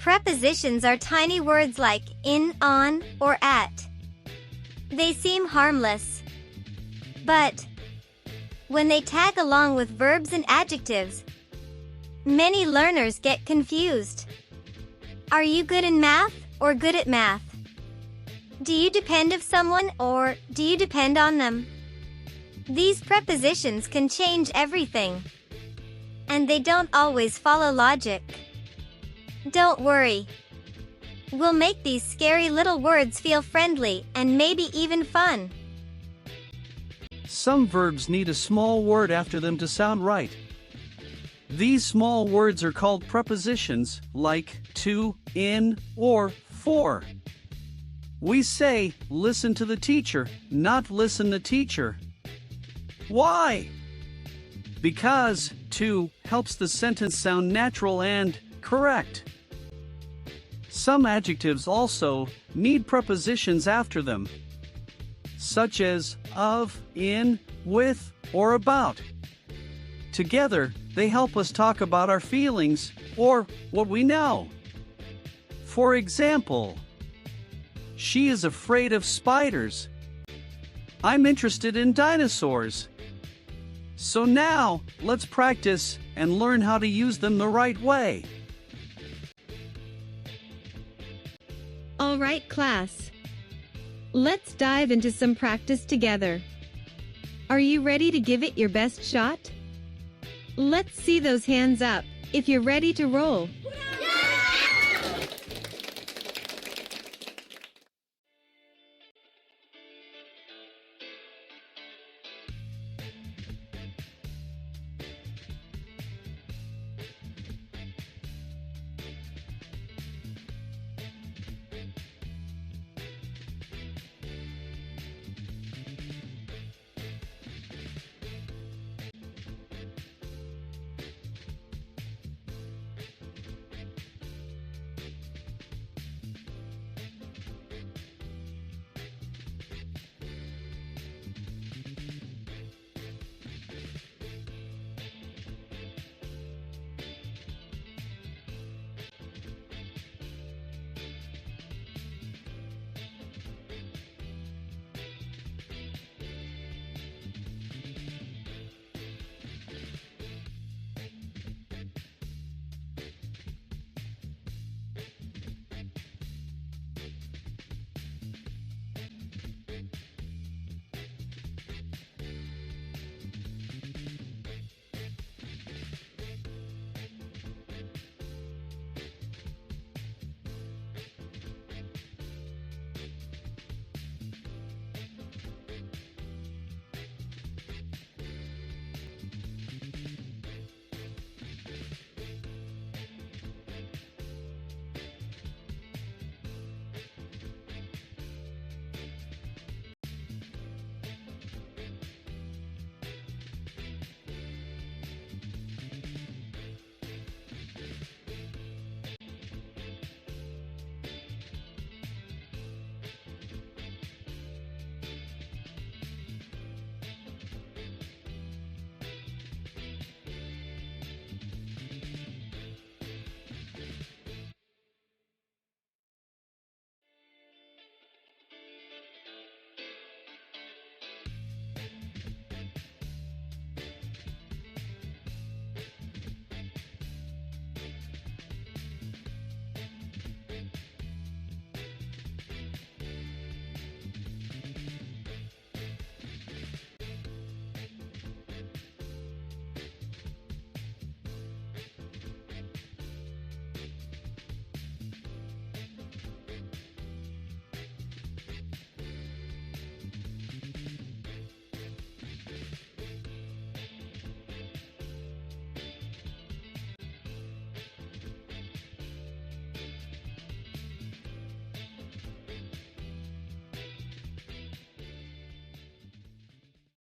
Prepositions are tiny words like in, on, or at. They seem harmless. But when they tag along with verbs and adjectives, many learners get confused. Are you good in math or good at math? Do you depend on someone or do you depend on them? These prepositions can change everything, and they don't always follow logic. Don't worry. We'll make these scary little words feel friendly and maybe even fun. Some verbs need a small word after them to sound right. These small words are called prepositions, like to, in, or for. We say, listen to the teacher, not listen to teacher. Why? Because to helps the sentence sound natural and correct. Some adjectives also need prepositions after them, such as of, in, with, or about. Together, they help us talk about our feelings or what we know. For example, she is afraid of spiders. I'm interested in dinosaurs. So now, let's practice and learn how to use them the right way. All right, class. Let's dive into some practice together. Are you ready to give it your best shot? Let's see those hands up if you're ready to roll.